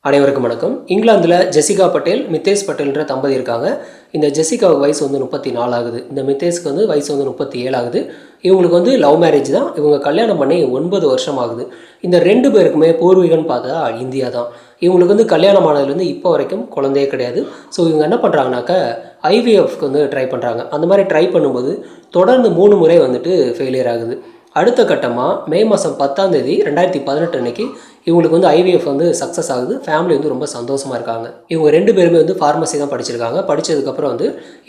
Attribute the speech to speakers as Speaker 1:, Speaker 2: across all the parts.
Speaker 1: அனைவருக்கும் வணக்கம். இங்கிலாந்தில் ஜெசிகா பட்டேல், மித்தேஷ் பட்டேல்ன்ற தம்பதி இருக்காங்க. இந்த ஜெசிகாவுக்கு வயசு 34 ஆகுது. இந்த மித்தேஷ்க்கு வயசு 37 ஆகுது. இவங்களுக்கு லவ் மேரேஜ் தான். இவங்க கல்யாணம் பண்ணி 9 வருஷம் ஆகுது. இந்த 2 பேருக்குமே பூர்வீகம்னு பார்த்தா இந்தியா தான். இவங்களுக்கு கல்யாணம் ஆனதுலேருந்து இப்போ வரைக்கும் குழந்தையே கிடையாது. ஸோ இவங்க என்ன பண்ணுறாங்கனாக்கா ஐவிஎஃப்க்கு ட்ரை பண்ணுறாங்க. அந்த மாதிரி ட்ரை பண்ணும்போது தொடர்ந்து 3 முறை ஃபெயிலியர் ஆகுது. அடுத்த கட்டமாக மே மாதம் 10ஆம் தேதி 2018 அன்னைக்கு இவங்களுக்கு ஐவிஎஃப் சக்ஸஸ் ஆகுது. ஃபேமிலி ரொம்ப சந்தோஷமாக இருக்காங்க. இவங்க 2 பேருமே ஃபார்மசி தான் படிச்சிருக்காங்க. படித்ததுக்கப்புறம்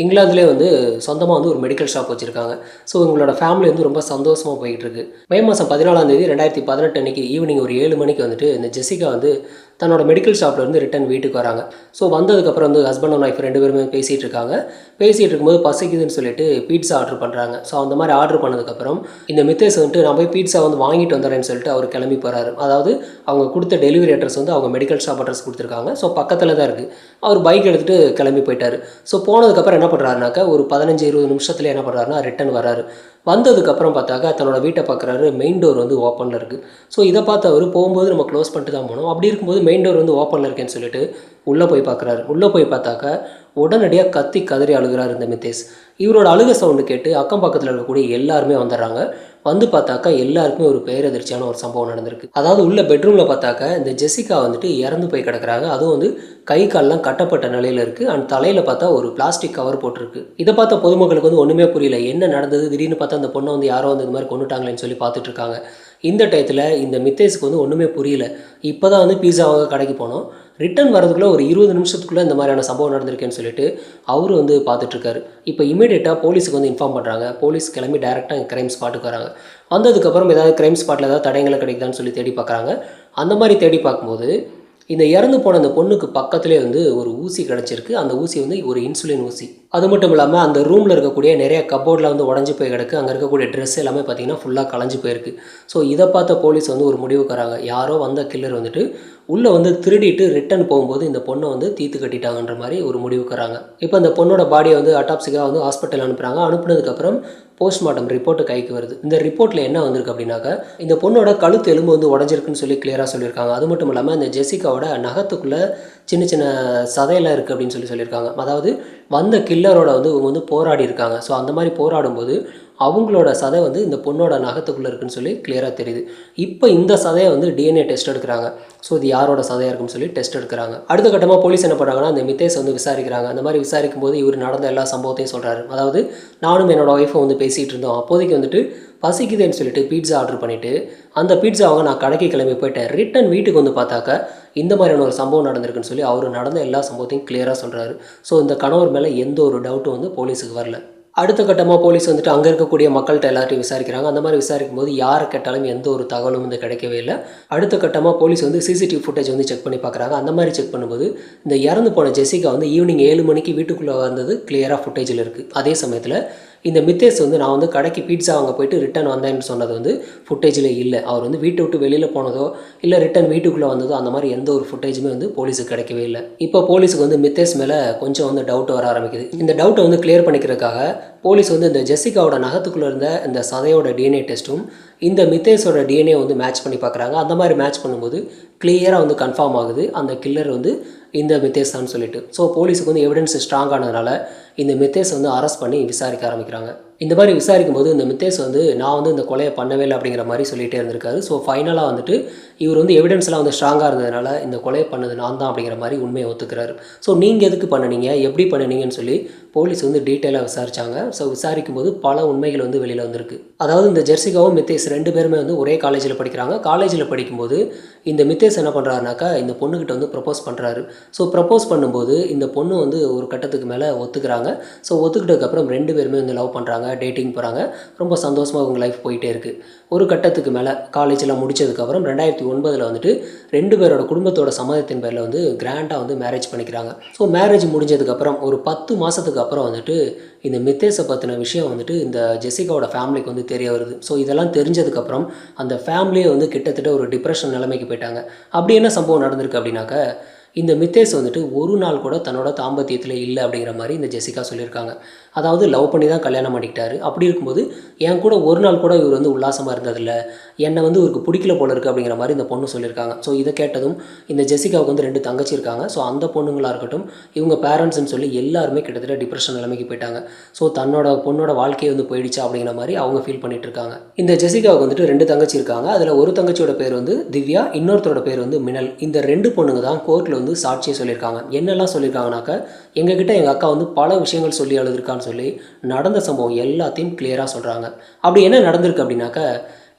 Speaker 1: இங்கிலாந்துலேயே சொந்தமாக ஒரு மெடிக்கல் ஷாப் வச்சுருக்காங்க. ஸோ இவங்களோட ஃபேமிலி ரொம்ப சந்தோஷமாக போய்கிட்டு இருக்கு. மே மாதம் 14ஆம் தேதி 2018 அன்னைக்கு ஈவினிங் ஒரு 7 மணிக்கு இந்த ஜெசிகா தன்னோட மெடிக்கல் ஷாப்லேருந்து ரிட்டன் வீட்டுக்கு வராங்க. ஸோ வந்ததுக்கப்புறம் ஹஸ்பண்ட் அண்ட் ஒய்ஃப் 2 பேருமே பேசிகிட்டு இருக்காங்க. பேசிகிட்டு இருக்கும்போது பசிக்குதுன்னு சொல்லிட்டு பீட்சா ஆர்டர் பண்ணுறாங்க. ஸோ அந்த மாதிரி ஆர்டர் பண்ணதுக்கப்புறம் இந்த மித்தேஷ் நான் போய் பீட்சா வாங்கிட்டு வந்துடுறேன்னு சொல்லிட்டு அவர் கிளம்பி போகிறாரு. அதாவது அவங்க கொடுத்த டெலிவரி அட்ரஸ் அவங்க மெடிக்கல் ஷாப் அட்ரஸ் கொடுத்துருக்காங்க. ஸோ பக்கத்தில் தான் இருக்குது. அவர் பைக் எடுத்துகிட்டு கிளம்பி போயிட்டார். ஸோ போனதுக்கப்புறம் என்ன பண்ணுறாருனாக்கா ஒரு 15-20 நிமிஷத்துல என்ன பண்ணுறாருனா ரிட்டன் வராரு. வந்ததுக்கப்புறம் பார்த்தாக்கா தன்னோட வீட்டை பார்க்குறாரு. மெயின் டோர் ஓப்பனில் இருக்குது. ஸோ இதை பார்த்து அவர் போகும்போது நம்ம க்ளோஸ் பண்ணிட்டு தான் போகணும். அப்படி இருக்கும்போது மெயின் டோர் ஓப்பனில் இருக்கேன்னு சொல்லிட்டு உள்ளே போய் பார்க்குறாரு. உள்ளே போய் பார்த்தாக்கா உடனடியாக கத்தி கதறி அழுகிறார் இந்த மித்தேஷ். இவரோட அழுகை சவுண்டு கேட்டு அக்கம் பக்கத்தில் இருக்கக்கூடிய எல்லாருமே வந்துடுறாங்க. வந்து பார்த்தாக்கா எல்லாருக்குமே ஒரு பேரதிர்ச்சியான ஒரு சம்பவம் நடந்திருக்கு. அதாவது உள்ள பெட்ரூமில் பார்த்தாக்கா இந்த ஜெசிகா இறந்து போய் கிடக்குறாங்க. அதுவும் கை கால்லாம் கட்டப்பட்ட நிலையில் இருக்குது. அண்ட் தலையில் பார்த்தா ஒரு பிளாஸ்டிக் கவர் போட்டிருக்கு. இதை பார்த்த பொதுமக்களுக்கு ஒன்றுமே புரியல. என்ன நடந்தது? திடீர்னு பார்த்தா அந்த பொண்ணை யாரோ இது மாதிரி கொண்டுட்டாங்களேன்னு சொல்லி பார்த்துட்டு இருக்காங்க. இந்த டயத்தில் இந்த மித்தேஷுக்கு ஒன்றுமே புரியல. இப்போ தான் பீஸா வாங்க கடைக்கு போனோம். ரிட்டன் வரதுக்குள்ளே ஒரு 20 நிமிஷத்துக்குள்ளே இந்த மாதிரியான சம்பவம் நடந்திருக்கேன்னு சொல்லிட்டு அவரு பார்த்துட்ருக்காரு. இப்போ இமீடியட்டாக போலீஸுக்கு இன்ஃபார்ம் பண்ணுறாங்க. போலீஸ் கிளம்பி டேரெக்டாக கிரைம் ஸ்பாட்டுக்கு வராங்க. வந்ததுக்கப்புறம் ஏதாவது கிரைம் ஸ்பாட்டில் ஏதாவது தடயங்களை கிடைக்குதான்னு சொல்லி தேடி பார்க்குறாங்க. அந்த மாதிரி தேடி பார்க்கும்போது இந்த இறந்து போன அந்த பொண்ணுக்கு பக்கத்துலேயே ஒரு ஊசி கிடச்சிருக்கு. அந்த ஊசி ஒரு இன்சுலின் ஊசி. அது மட்டும் இல்லாமல் அந்த ரூமில் இருக்கக்கூடிய நிறைய கப்போர்டில் உடஞ்சி போய் கிடக்கு. அங்கே இருக்கக்கூடிய ட்ரெஸ் எல்லாமே பார்த்திங்கன்னா ஃபுல்லாக கலைஞ்சு போயிருக்கு. ஸோ இதை பார்த்த போலீஸ் ஒரு முடிவுக்கு வராங்க. யாரோ வந்த கில்லர் உள்ளே திருடிட்டு ரிட்டன் போகும்போது இந்த பொண்ணை தீத்து கட்டிட்டாங்கன்ற மாதிரி ஒரு முடிவுக்கு வராங்க. இப்போ அந்த பொண்ணோட பாடியை அட்டாப்சிக்காக ஹாஸ்பிட்டல் அனுப்புகிறாங்க. அனுப்புனதுக்கப்புறம் போஸ்ட்மார்ட்டம் ரிப்போர்ட்டு கைக்கு வருது. இந்த ரிப்போர்ட்டில் என்ன வந்திருக்கு அப்படின்னாக்கா இந்த பொண்ணோட கழுத்து எலும்பு உடஞ்சிருக்குன்னு சொல்லி கிளியராக சொல்லியிருக்காங்க. அது மட்டும் இல்லாமல் இந்த ஜெசிகாவோட நகத்துக்குள்ளே சின்ன சின்ன சதையெல்லாம் இருக்குது அப்படின்னு சொல்லியிருக்காங்க. அதாவது வந்த கில்லரோட இவங்க போராடி இருக்காங்க. ஸோ அந்த மாதிரி போராடும்போது அவங்களோட சதை இந்த பொண்ணோட நகத்துக்குள்ளே இருக்குன்னு சொல்லி கிளியராக தெரியுது. இப்போ இந்த சதையை டிஎன்ஏ டெஸ்ட் எடுக்கிறாங்க. ஸோ இது யாரோட சதையாக இருக்குன்னு சொல்லி டெஸ்ட் எடுக்கிறாங்க. அடுத்த கட்டமாக போலீஸ் என்ன பண்ணுறாங்கன்னா இந்த மித்தேஷ் விசாரிக்கிறாங்க. அந்த மாதிரி விசாரிக்கும் போது இவர் நடந்த எல்லா சம்பவத்தையும் சொல்கிறாரு. அதாவது நானும் என்னோட ஒய்ஃபும் பேசிகிட்டு இருந்தோம். அப்போதைக்கு பசிக்குதுன்னு சொல்லிட்டு பீட்சா ஆர்டர் பண்ணிவிட்டு அந்த பீட்சாவை நான் கடைக்கு கிளம்பி போயிட்டேன். ரிட்டன் வீட்டுக்கு பார்த்தாக்கா இந்த மாதிரியான ஒரு சம்பவம் நடந்திருக்குன்னு சொல்லி அவர் நடந்த எல்லா சம்பவத்தையும் கிளியராக சொல்கிறாரு. ஸோ இந்த கணவர் மேலே எந்த ஒரு டவுட்டும் போலீஸுக்கு வரல. அடுத்த கட்டமாக போலீஸ் அங்கே இருக்கக்கூடிய மக்கள்கிட்ட எல்லாத்தையும் விசாரிக்கிறாங்க. அந்த மாதிரி விசாரிக்கும் போது யாரை கேட்டாலும் எந்த ஒரு தகவலும் கிடைக்கவே இல்லை. அடுத்த கட்டமாக போலீஸ் சிசிடிவி ஃபுட்டேஜ் செக் பண்ணி பார்க்குறாங்க. அந்த மாதிரி செக் பண்ணும்போது இந்த இறந்து போன ஜெசிகா ஈவினிங் 7 மணிக்கு வீட்டுக்குள்ளே வந்தது கிளியராக ஃபுட்டேஜில் இருக்குது. அதே சமயத்தில் இந்த மித்தேஷ் நான் கடைக்கு பீட்சா வாங்க போயிட்டு ரிட்டன் வந்தேன்னு சொன்னது ஃபுட்டேஜில் இல்லை. அவர் வீட்டை விட்டு வெளியில் போனதோ இல்லை ரிட்டன் வீட்டுக்குள்ளே வந்ததோ அந்த மாதிரி எந்த ஒரு ஃபுட்டேஜுமே போலீஸுக்கு கிடைக்கவே இல்லை. இப்போ போலீஸுக்கு மித்தேஷ் மேலே கொஞ்சம் டவுட் வர ஆரம்பிக்குது. இந்த டவுட்டை கிளியர் பண்ணிக்கிறதுக்காக போலீஸ் இந்த ஜெசிகாவோட நகத்துக்குள்ளே இருந்த இந்த சதையோட டிஎன்ஏ டெஸ்ட்டும் இந்த மித்தேஷோட டிஎன்ஏ மேட்ச் பண்ணி பார்க்குறாங்க. அந்த மாதிரி மேட்ச் பண்ணும்போது கிளியராக கன்ஃபார்ம் ஆகுது அந்த கில்லர் இந்த மித்தேஷ் தான் சொல்லிட்டு. ஸோ போலீஸுக்கு எவிடன்ஸ் ஸ்ட்ராங் ஆனதுனால இந்த மித்தேஷ் அரெஸ்ட் பண்ணி விசாரிக்க ஆரம்பிக்கிறாங்க. இந்த மாதிரி விசாரிக்கும் போது இந்த மித்தேஷ் நான் இந்த கொலையை பண்ணவே இல்லை அப்படிங்கிற மாதிரி சொல்லிகிட்டே இருந்திருக்காரு. ஸோ ஃபைனலாக இவர் எவிடன்ஸ்லாம் ஸ்ட்ராங்காக இருந்ததுனால இந்த கொலையை பண்ணது நான் தான் அப்படிங்கிற மாதிரி உண்மையை ஒத்துக்கிறாரு. ஸோ நீங்கள் எதுக்கு பண்ணினீங்க, எப்படி பண்ணினீங்கன்னு சொல்லி போலீஸ் டீட்டெயிலாக விசாரித்தாங்க. ஸோ விசாரிக்கும் போது பல உண்மைகள் வெளியில் வந்திருக்கு. அதாவது இந்த ஜெசிகாவும் மித்தேஷ் 2 பேருமே ஒரே காலேஜில் படிக்கிறாங்க. காலேஜில் படிக்கும்போது இந்த மித்தேஷ் என்ன பண்ணுறாருனாக்கா இந்த பொண்ணுக்கிட்ட ப்ரப்போஸ் பண்ணுறாரு. ஸோ ப்ரப்போஸ் பண்ணும்போது இந்த பொண்ணு ஒரு கட்டத்துக்கு மேலே ஒத்துக்கிறாங்க. ஸோ ஒத்துக்கிட்டதுக்கப்புறம் 2 பேருமே லவ் பண்ணுறாங்க, டேட்டிங் போகிறாங்க. ரொம்ப சந்தோஷமாக அவங்க லைஃப் போயிட்டே இருக்குது. ஒரு கட்டத்துக்கு மேலே காலேஜெலாம் முடிச்சதுக்கப்புறம் 2009 2 பேரோட குடும்பத்தோட சம்மதத்தின் பேரில் கிராண்டாக மேரேஜ் பண்ணிக்கிறாங்க. ஸோ மேரேஜ் முடிஞ்சதுக்கப்புறம் ஒரு 10 மாதத்துக்கு அப்புறம் இந்த மித்தேஷை பற்றின விஷயம் இந்த ஜெசிகாவோட ஃபேமிலிக்கு தெரிய வருது. ஸோ இதெல்லாம் தெரிஞ்சதுக்கப்புறம் அந்த ஃபேமிலியே கிட்டத்தட்ட ஒரு டிப்ரெஷன் நிலைமைக்கு போயிட்டாங்க. அப்படி என்ன சம்பவம் நடந்திருக்கு அப்படின்னாக்கா இந்த மித்தேஸ் வந்துட்டு ஒரு நாள் கூட தன்னோட தாம்பத்தியத்தில் இல்லை அப்படிங்கிற மாதிரி இந்த ஜெசிகா சொல்லியிருக்காங்க. அதாவது லவ் பண்ணி தான் கல்யாணம் பண்ணிக்கிட்டாரு. அப்படி இருக்கும்போது என் கூட ஒரு நாள் கூட இவர் வந்து உல்லாசமாக இருந்ததில்ல, என்னை வந்து இவருக்கு பிடிக்கல போல இருக்குது அப்படிங்கிற மாதிரி இந்த பொண்ணு சொல்லியிருக்காங்க. ஸோ இதை கேட்டதும் இந்த ஜெசிகாவுக்கு வந்து 2 தங்கச்சி இருக்காங்க. ஸோ அந்த பொண்ணுங்களாக இருக்கட்டும், இவங்க பேரண்ட்ஸ்ன்னு சொல்லி எல்லாருமே கிட்டத்தட்ட டிப்ரெஷன் நிலைமைக்கு போயிட்டாங்க. ஸோ தன்னோட பொண்ணோட வாழ்க்கையை வந்து போயிடுச்சு அப்படிங்கிற மாதிரி அவங்க ஃபீல் பண்ணிட்டு இருக்காங்க. இந்த ஜெசிகாவுக்கு வந்துட்டு 2 தங்கச்சி இருக்காங்க. அதில் ஒரு தங்கச்சியோட பேர் வந்து திவ்யா, இன்னொருத்தரோட பேர் வந்து மினல். இந்த 2 பொண்ணுங்க தான் கோர்ட்டில் வந்து சாட்சியை சொல்லியிருக்காங்க. என்னெல்லாம் சொல்லியிருக்காங்கனாக்கா, எங்ககிட்ட எங்கள் அக்கா வந்து பல விஷயங்கள் சொல்லி அழுதுருக்கான்னு சொல்லி நடந்த சம்பவம் எல்லாத்தையும் கிளியராக சொல்கிறாங்க. அப்படி என்ன நடந்திருக்கு அப்படின்னாக்கா,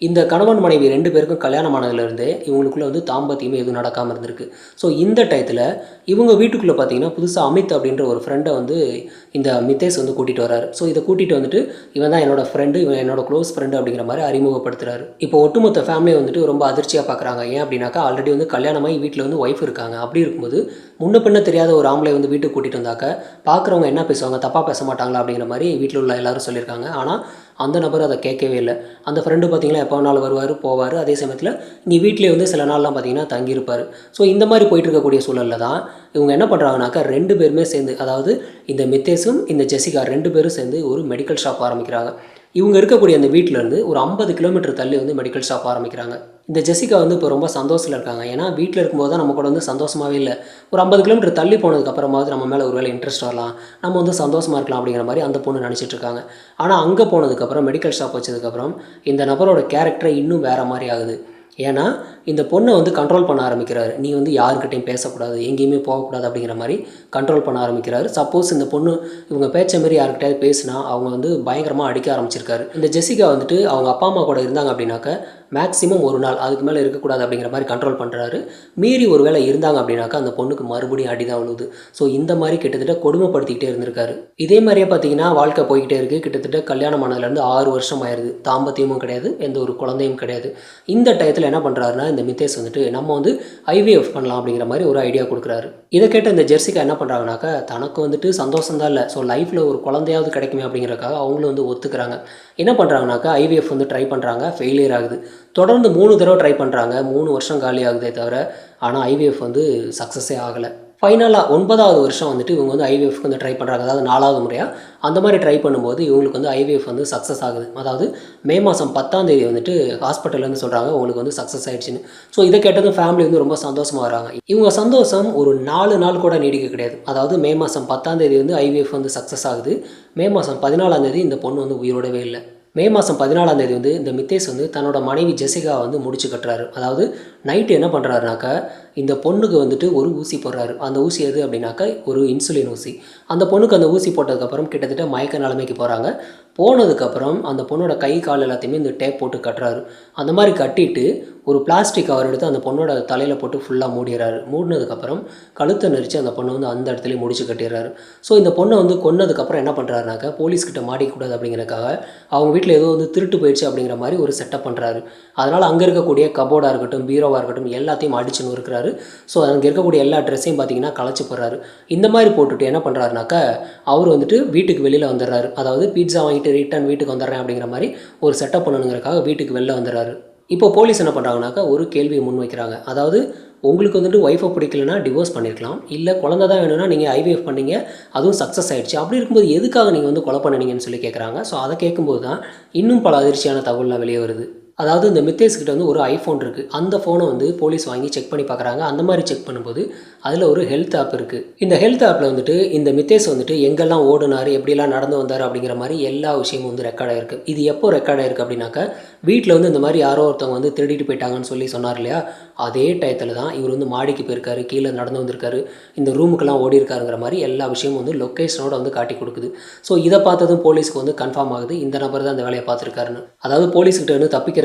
Speaker 1: இந்த கணவன் மனைவி 2 பேருக்கும் கல்யாணம் ஆனதுலேருந்தே இவங்களுக்குள்ள வந்து தாம்பத்தியமே எதுவும் நடக்காமல் இருந்திருக்கு. ஸோ இந்த டயத்தில் இவங்க வீட்டுக்குள்ளே பார்த்தீங்கன்னா புதுசாக அமித் அப்படின்ற ஒரு ஃப்ரெண்டை வந்து இந்த மித்தேஷ் வந்து கூட்டிகிட்டு வராரு. ஸோ இதை கூட்டிகிட்டு வந்துட்டு இவன் தான் என்னோட ஃப்ரெண்டு, இவன் என்னோட க்ளோஸ் ஃப்ரெண்டு அப்படிங்கிற மாதிரி அறிமுகப்படுத்துறாரு. இப்போ ஒட்டுமொத்த ஃபேமிலியை வந்துட்டு ரொம்ப அதிர்ச்சியாக பார்க்குறாங்க. ஏன் அப்படின்னாக்கா, ஆல்ரெடி வந்து கல்யாணமாகி வீட்டில் வந்து ஒய்ஃப் இருக்காங்க. அப்படி இருக்கும்போது முன்ன பின்ன தெரியாத ஒரு ஆம்பளை வந்து வீட்டுக்கு கூட்டிகிட்டு வந்தாக்க பார்க்குறவங்க என்ன பேசுவாங்க, தப்பாக பேச மாட்டாங்களா அப்படிங்கிற மாதிரி வீட்டில் உள்ள எல்லாரும் சொல்லியிருக்காங்க. ஆனால் அந்த நபர் அதை கேட்கவே இல்லை. அந்த ஃப்ரெண்டு பார்த்தீங்கன்னா எப்போ வேணாலும் வருவார் போவார். அதே சமயத்தில் இங்கே வீட்டிலே வந்து சில நாள்லாம் பார்த்தீங்கன்னா தங்கியிருப்பார். ஸோ இந்த மாதிரி போயிட்டு இருக்கக்கூடிய சூழலில் தான் இவங்க என்ன பண்ணுறாங்கனாக்கா, 2 பேருமே சேர்ந்து, அதாவது இந்த மித்தேஷும் இந்த ஜெசிகா 2 பேரும் சேர்ந்து ஒரு மெடிக்கல் ஷாப் ஆரம்பிக்கிறாங்க. இவங்க இருக்கக்கூடிய அந்த வீட்டிலேருந்து ஒரு 50 கிலோமீட்டர் தள்ளி வந்து மெடிக்கல் ஷாப் ஆரம்பிக்கிறாங்க. இந்த ஜெசிகா வந்து இப்போ ரொம்ப சந்தோஷத்தில் இருக்காங்க. ஏன்னா வீட்டில் இருக்கும்போது தான் நம்ம கூட வந்து சந்தோஷமாகவே இல்லை. ஒரு 50 கிலோமீட்டர் தள்ளி போனதுக்கப்புறமாவது நம்ம மேலே ஒரு வேளை இன்ட்ரெஸ்ட் வரலாம், நம்ம வந்து சந்தோஷமாக இருக்கலாம் அப்படிங்கிற மாதிரி அந்த பொண்ணு நினச்சிட்டு இருக்காங்க. ஆனால் அங்கே போனதுக்கப்புறம் மெடிக்கல் ஷாப் வச்சதுக்கப்புறம் இந்த நபரோட கேரக்டரை இன்னும் வேறு மாதிரி ஆகுது. ஏன்னா இந்த பொண்ணை வந்து கண்ட்ரோல் பண்ண ஆரம்பிக்கிறாரு. நீ வந்து யாருக்கிட்டையும் பேசக்கூடாது, எங்கேயுமே போகக்கூடாது அப்படிங்கிற மாதிரி கண்ட்ரோல் பண்ண ஆரம்பிக்கிறாரு. சப்போஸ் இந்த பொண்ணு இவங்க பேச்ச மாரி யாருக்கிட்டையாவது பேசினா அவங்க வந்து பயங்கரமாக அடிக்க ஆரம்பிச்சிருக்காரு. இந்த ஜெசிகா வந்துட்டு அவங்க அப்பா அம்மா கூட இருந்தாங்க அப்படின்னாக்க மேக்ஸிமம் ஒரு நாள், அதுக்கு மேலே இருக்கக்கூடாது அப்படிங்கிற மாதிரி கண்ட்ரோல் பண்ணுறாரு. மீறி ஒரு வேளை இருந்தாங்க அப்படின்னாக்கா அந்த பொண்ணுக்கு மறுபடியும் அடி தான் விழுது. ஸோ இந்த மாதிரி கிட்டத்தட்ட கொடுமைப்படுத்திக்கிட்டே இருந்திருக்காரு. இதே மாதிரியே பார்த்தீங்கன்னா வாழ்க்கை போய்கிட்டே இருக்குது. கிட்டத்தட்ட கல்யாணம் ஆனதுலேருந்து 6 வருஷம் ஆயிடுது. தாம்பத்தியமும் கிடையாது, எந்த ஒரு குழந்தையும் கிடையாது. இந்த டயத்தில் என்ன பண்ணுறாருன்னா, இந்த மித்தேஷ் வந்துட்டு நம்ம வந்து ஐவிஎஃப் பண்ணலாம் அப்படிங்கிற மாதிரி ஒரு ஐடியா கொடுக்குறாரு. இதை கேட்ட இந்த ஜெர்சிகா என்ன பண்ணுறாங்கனாக்கா, தனக்கு வந்துட்டு சந்தோஷம் தான் இல்லை, ஸோ லைஃப்பில் ஒரு குழந்தையாவது கிடைக்குமே அப்படிங்கிறக்காக அவங்களும் வந்து ஒத்துக்கிறாங்க. என்ன பண்ணுறாங்கனாக்கா, ஐவிஎஃப் வந்து ட்ரை பண்ணுறாங்க, ஃபெயிலியர் ஆகுது. தொடர்ந்து 3 தடவை ட்ரை பண்ணுறாங்க, 3 வருஷம் காலி ஆகுதே தவிர, ஆனால் ஐவிஎஃப் வந்து சக்ஸஸே ஆகலை. ஃபைனலாக 9வது வருஷம் வந்துட்டு இவங்க வந்து ஐவிஎஃப்க்கு வந்து ட்ரை பண்ணுறாங்க. அதாவது 4வது முறையாக அந்த மாதிரி ட்ரை பண்ணும்போது இவங்களுக்கு வந்து ஐவிஎஃப் வந்து சக்ஸஸ் ஆகுது. அதாவது மே மாதம் 10ஆம் தேதி வந்துட்டு ஹாஸ்பிட்டல்லேருந்து சொல்கிறாங்க உங்களுக்கு வந்து சக்ஸஸ் ஆகிடுச்சின்னு. ஸோ இதை கேட்டதும் ஃபேமிலி வந்து ரொம்ப சந்தோஷமாக வராங்க. இவங்க சந்தோஷம் ஒரு 4 நாள் கூட நீடிக்க கிடையாது. அதாவது மே மாதம் 10ஆம் தேதி வந்து ஐவிஎஃப் வந்து சக்ஸஸ் ஆகுது. மே மாதம் 14ஆம் தேதி இந்த பொண்ணு வந்து உயிரோடவே இல்லை. மே மாதம் 14ஆம் தேதி வந்து இந்த மித்தேஷ் வந்து தன்னோட மனைவி ஜெசிகா வந்து முடிச்சு கட்டுறாரு. அதாவது நைட்டு என்ன பண்ணுறாருனாக்கா, இந்த பொண்ணுக்கு வந்துட்டு ஒரு ஊசி போடுறாரு. அந்த ஊசி எது அப்படின்னாக்கா ஒரு இன்சுலின் ஊசி. அந்த பொண்ணுக்கு அந்த ஊசி போட்டதுக்கப்புறம் கிட்டத்தட்ட மயக்க நிலைமைக்கு போகிறாங்க. போனதுக்கப்புறம் அந்த பொண்ணோட கை கால் எல்லாத்தையுமே இந்த டேப் போட்டு கட்டுறாரு. அந்த மாதிரி கட்டிட்டு ஒரு பிளாஸ்டிக் கவர் எடுத்து அந்த பொண்ணோட தலையில் போட்டு ஃபுல்லாக மூடிடுறாரு. மூடினதுக்கப்புறம் கழுத்தை நெரிச்சு அந்த பொண்ணை வந்து அந்த இடத்துலையும் முடிச்சு கட்டிடுறாரு. ஸோ இந்த பொண்ணை வந்து கொன்னதுக்கப்புறம் என்ன பண்ணுறாருனாக்கா, போலீஸ்கிட்ட மாட்டிக்கூடாது அப்படிங்கிறக்காக அவங்க வீட்டில் ஏதோ வந்து திருட்டு போயிடுச்சு அப்படிங்கிற மாதிரி ஒரு செட்டப் பண்ணுறாரு. அதனால் அங்கே இருக்கக்கூடிய கபோர்டாக இருக்கட்டும், பீரோவாக இருக்கட்டும் எல்லாத்தையும் அடிச்சு நொறுக்கிறாரு. ஸோ அங்கே இருக்கக்கூடிய எல்லா ட்ரெஸ்ஸையும் பார்த்தீங்கன்னா களைச்சி போடுறாரு. இந்த மாதிரி போட்டுட்டு என்ன பண்ணுறாருனாக்கா, அவர் வந்துட்டு வீட்டுக்கு வெளியில் வந்துடுறாரு. அதாவது பீட்சா வாங்கிட்டு ரிட்டர்ன் வீட்டுக்கு வந்துடுறேன் அப்படிங்கிற மாதிரி ஒரு செட்டப் பண்ணணுங்கிறக்காக வீட்டுக்கு வெளில வந்துடுறாரு. இப்போ போலீஸ் என்ன பண்ணுறாங்கனாக்கா, ஒரு கேள்வியை முன்வைக்கிறாங்க. அதாவது உங்களுக்கு வந்துட்டு ஒய்ஃபை பிடிக்கலனா டிவோர்ஸ் பண்ணியிருக்கலாம், இல்லை குழந்தை தான் வேணும்னா நீங்கள் ஐவிஎஃப் பண்ணீங்க, அதுவும் சக்ஸஸ் ஆகிடுச்சு, அப்படி இருக்கும்போது எதுக்காக நீங்கள் வந்து கொலை பண்ணினீங்கன்னு சொல்லி கேட்குறாங்க. ஸோ அதை கேட்கும்போது தான் இன்னும் பல அதிர்ச்சியான தகவல்லாம் வெளியே வருது. அதாவது இந்த மித்தேஷ் கிட்ட வந்து ஒரு ஐஃபோன் இருக்குது. அந்த ஃபோனை வந்து போலீஸ் வாங்கி செக் பண்ணி பார்க்குறாங்க. அந்த மாதிரி செக் பண்ணும்போது அதில் ஒரு ஹெல்த் ஆப் இருக்குது. இந்த ஹெல்த் ஆப்பில் வந்துட்டு இந்த மித்தேஷ் வந்துட்டு எங்கெல்லாம் ஓடுனார், எப்படிலாம் நடந்து வந்தார் அப்படிங்கிற மாதிரி எல்லா விஷயமும் வந்து ரெக்கார்ட் ஆகிருக்கு. இது எப்போ ரெக்கார்ட் ஆகிருக்கு அப்படின்னாக்கா, வீட்டில் வந்து இந்த மாதிரி யாரோ ஒருத்தவங்க வந்து திருடிட்டு போயிட்டாங்கன்னு சொல்லி சொன்னார் இல்லையா, அதே டயத்தில் தான் இவர் வந்து மாடிக்கு போயிருக்காரு, கீழே நடந்து வந்திருக்காரு, இந்த ரூமுக்கெல்லாம் ஓடி இருக்காருங்கிற மாதிரி எல்லா விஷயமும் வந்து லொக்கேஷனோட வந்து காட்டி கொடுக்குது. ஸோ இதை பார்த்ததும் போலீஸ்க்கு வந்து கன்ஃபார்ம் ஆகுது, இந்த நபர் தான் இந்த வேலையை பார்த்துருக்காருன்னு. அதாவது போலீஸ்கிட்ட வந்து தப்பிக்கிறதுக்காக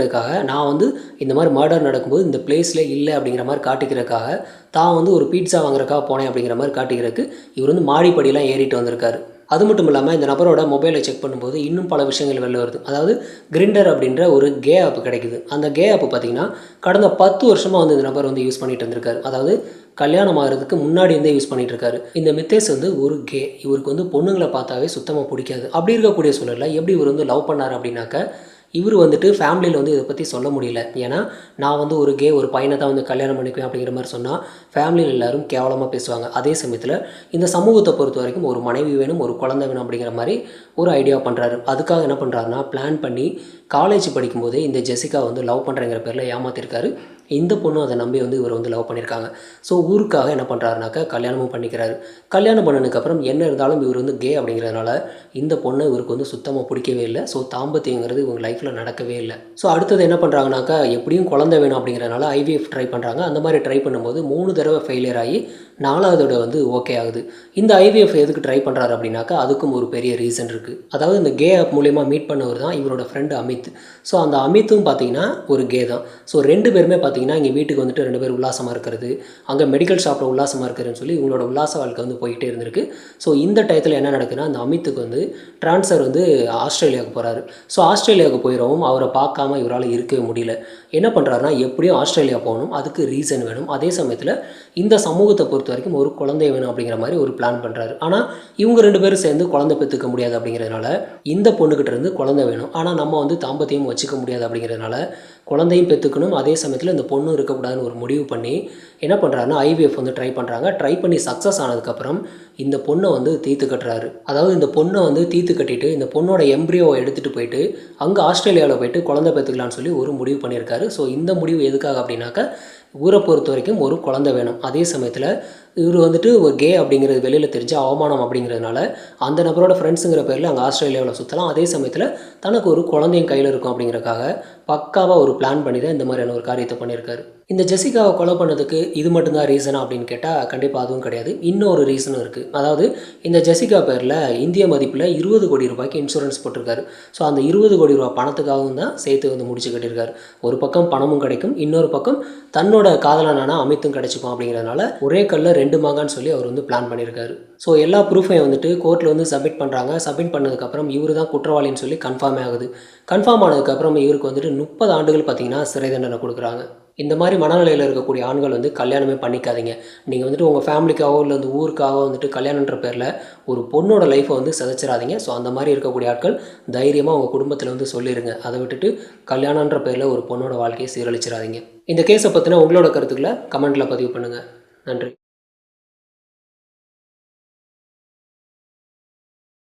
Speaker 1: நான் வந்து இந்த மாதிரி மர்டர் நடக்கும்போது இந்த பிளேஸில் இல்லை அப்படிங்கிற மாதிரி காட்டிக்கிறதுக்காக தான் வந்து ஒரு பீட்சா வாங்குறதுக்காக போனேன் அப்படிங்கிற மாதிரி காட்டிக்கிறதுக்கு இவர் வந்து மாடிப்படியெலாம் ஏறிட்டு வந்திருக்காரு. அது மட்டும் இல்லாமல் இந்த நபரோட மொபைலை செக் பண்ணும்போது இன்னும் பல விஷயங்கள் வெளில வருது. அதாவது கிரிண்டர் அப்படின்ற ஒரு கே ஆப் கிடைக்குது. அந்த கே ஆப் பார்த்திங்கன்னா கடந்த 10 வருஷமாக வந்து இந்த நபர் வந்து யூஸ் பண்ணிட்டு இருந்திருக்காரு. அதாவது கல்யாணம் ஆகிறதுக்கு முன்னாடி இருந்தே யூஸ் பண்ணிட்டு இருக்காரு. இந்த மித்தேஷ் வந்து ஒரு கே, இவருக்கு வந்து பொண்ணுங்களை பார்த்தாவே சுத்தமாக பிடிக்காது. அப்படி இருக்கக்கூடிய சூழலில் எப்படி இவர் வந்து லவ் பண்ணார் அப்படின்னாக்க, இவர் வந்துட்டு ஃபேமிலியில் வந்து இதை பற்றி சொல்ல முடியல. ஏன்னா நான் வந்து ஒரு பையனை தான் வந்து கல்யாணம் பண்ணிக்குவேன் அப்படிங்கிற மாதிரி சொன்னால் ஃபேமிலியில் எல்லோரும் கேவலமாக பேசுவாங்க. அதே சமயத்தில் இந்த சமூகத்தை பொறுத்த வரைக்கும் ஒரு மனைவி வேணும், ஒரு குழந்தை வேணும் அப்படிங்கிற மாதிரி ஒரு ஐடியா பண்ணுறாரு. அதுக்காக என்ன பண்ணுறாருன்னா, பிளான் பண்ணி காலேஜ் படிக்கும்போதே இந்த ஜெசிகா வந்து லவ் பண்ணுறேங்கிற பேரில் ஏமாற்றிருக்காரு. இந்த பொண்ணு அதை நம்பி வந்து இவர் வந்து லவ் பண்ணியிருக்காங்க. ஸோ ஊருக்காக என்ன பண்ணுறாருனாக்கா கல்யாணமும் பண்ணிக்கிறாரு. கல்யாணம் பண்ணதுக்கப்புறம் என்ன இருந்தாலும் இவர் வந்து கே அப்படிங்கிறதுனால இந்த பொண்ணை இவருக்கு வந்து சுத்தமாக பிடிக்கவே இல்லை. ஸோ தாம்பத்தியங்கிறது இவங்க லைஃப்பில் நடக்கவே இல்லை. ஸோ அடுத்தது என்ன பண்ணுறாங்கனாக்கா, எப்படியும் குழந்தை வேணும் அப்படிங்கிறதுனால ஐவிஎஃப் ட்ரை பண்ணுறாங்க. அந்த மாதிரி ட்ரை பண்ணும்போது 3 தடவை ஃபெயிலியர் ஆகி 4வதோட வந்து ஓகே ஆகுது. இந்த ஐவிஎஃப் எதுக்கு ட்ரை பண்ணுறாரு அப்படின்னாக்கா, அதுக்கும் ஒரு பெரிய ரீசன் இருக்குது. அதாவது இந்த கே ஆப் மூலயமா மீட் பண்ணவர் தான் இவரோட ஃப்ரெண்டு அமித். ஸோ அந்த அமித்தும் பார்த்தீங்கன்னா ஒரு கே தான். ஸோ 2 பேருமே பார்த்தீங்கன்னா இங்கே வீட்டுக்கு வந்துட்டு 2 பேர் உல்லாசமாக இருக்கிறது, அங்கே மெடிக்கல் ஷாப்பில் உல்லாசமாக இருக்கிறதுன்னு சொல்லி இவங்களோட உல்லாச வாழ்க்கை வந்து போய்கிட்டே இருந்திருக்கு. ஸோ இந்த டயத்தில் என்ன நடக்குதுன்னா, அந்த அமித்துக்கு வந்து ட்ரான்ஸ்ஃபர் வந்து ஆஸ்திரேலியாவுக்கு போகிறாரு. ஸோ ஆஸ்திரேலியாவுக்கு போயிடவும் அவரை பார்க்காம இவரால் இருக்கவே முடியல. என்ன பண்ணுறாருனா, எப்படியும் ஆஸ்திரேலியா போகணும், அதுக்கு ரீசன் வேணும். அதே சமயத்தில் இந்த சமூகத்தை பொறுத்த வரைக்கும் ஒரு குழந்தை வேணும் அப்படிங்கிற மாதிரி ஒரு பிளான் பண்ணுறாரு. ஆனால் இவங்க 2 பேரும் சேர்ந்து குழந்தை பெற்றுக்க முடியாது அப்படிங்கிறதுனால இந்த பொண்ணுக்கிட்ட இருந்து குழந்தை வேணும், ஆனால் நம்ம வந்து தாம்பத்தியம் வச்சுக்க முடியாது அப்படிங்கிறதுனால குழந்தையும் பெற்றுக்கணும், அதே சமயத்தில் இந்த பொண்ணும் இருக்கக்கூடாதுன்னு ஒரு முடிவு பண்ணி என்ன பண்ணுறாருன்னா ஐவிஎஃப் வந்து ட்ரை பண்ணுறாங்க. ட்ரை பண்ணி சக்ஸஸ் ஆனதுக்கப்புறம் இந்த பொண்ணை வந்து தீர்த்து கட்டுறாரு. அதாவது இந்த பொண்ணை வந்து தீர்த்து கட்டிட்டு இந்த பொண்ணோட எம்ப்ரியோவை எடுத்துகிட்டு போயிட்டு அங்கே ஆஸ்திரேலியாவில் போயிட்டு குழந்தை பெற்றுக்கலான்னு சொல்லி ஒரு முடிவு பண்ணியிருக்காரு. ஸோ இந்த முடிவு எதுக்காக அப்படின்னாக்கா, ஊரை பொறுத்த வரைக்கும் ஒரு குழந்தை வேணும். அதே சமயத்தில் இவர் வந்துட்டு ஒரு கே அப்படிங்கிறது வெளியில் தெரிஞ்ச அவமானம் அப்படிங்கிறதுனால அந்த நபரோட ஃப்ரெண்ட்ஸுங்கிற பேரில் அங்கே ஆஸ்திரேலியாவில் சுற்றலாம். அதே சமயத்தில் தனக்கு ஒரு குழந்தையும் கையில் இருக்கும் அப்படிங்கிறக்காக பக்காவாக ஒரு பிளான் பண்ணி தான் இந்த மாதிரியான ஒரு காரியத்தை பண்ணியிருக்காரு. இந்த ஜெசிகாவை கொலை பண்ணதுக்கு இது மட்டும்தான் ரீசனா அப்படின்னு கேட்டால் கண்டிப்பாக அதுவும் கிடையாது. இன்னொரு ரீசனும் இருக்குது. அதாவது இந்த ஜெசிகா பேரில் இந்திய மதிப்பில் 20 கோடி ரூபாய்க்கு இன்சூரன்ஸ் போட்டிருக்காரு. ஸோ அந்த 20 கோடி ரூபா பணத்துக்காகவும் தான் சேர்த்து வந்து முடிச்சு கட்டியிருக்காரு. ஒரு பக்கம் பணமும் கிடைக்கும், இன்னொரு பக்கம் தன்னோட காதலனான அமித்தும் கிடைச்சிக்கும் அப்படிங்கிறதுனால ஒரே கல்ல 2 மாங்கான்னு சொல்லி அவர் வந்து பிளான் பண்ணியிருக்காரு. ஸோ எல்லா ப்ரூஃபையும் வந்துட்டு கோர்ட்டில் வந்து சப்மிட் பண்ணுறாங்க. சப்மிட் பண்ணதுக்கப்புறம் இவர் தான் குற்றவாளின்னு சொல்லி கன்ஃபார்மே ஆகுது. கன்ஃபார்ம் ஆனதுக்கப்புறம் இவருக்கு வந்துட்டு 30 ஆண்டுகள் பார்த்திங்கன்னா சிறை தண்டனை கொடுக்குறாங்க. இந்த மாதிரி மனநிலையில் இருக்கக்கூடிய ஆண்கள் வந்து கல்யாணமே பண்ணிக்காதீங்க. நீங்கள் வந்துட்டு உங்கள் ஃபேமிலிக்காகவோ இல்லை வந்து ஊருக்காகவோ வந்துட்டு கல்யாணன்ற பேரில் ஒரு பொண்ணோட லைஃப்பை வந்து சிதைச்சிடாதீங்க. ஸோ அந்த மாதிரி இருக்கக்கூடிய ஆட்கள் தைரியமாக உங்கள் குடும்பத்தில் வந்து சொல்லிடுங்க. அதை விட்டுட்டு கல்யாணன்ற பேரில் ஒரு பொண்ணோட வாழ்க்கையை சீரழிச்சிடாதீங்க. இந்த கேஸை பற்றின உங்களோட கருத்துக்களை கமெண்ட்டில் பதிவு பண்ணுங்கள். நன்றி.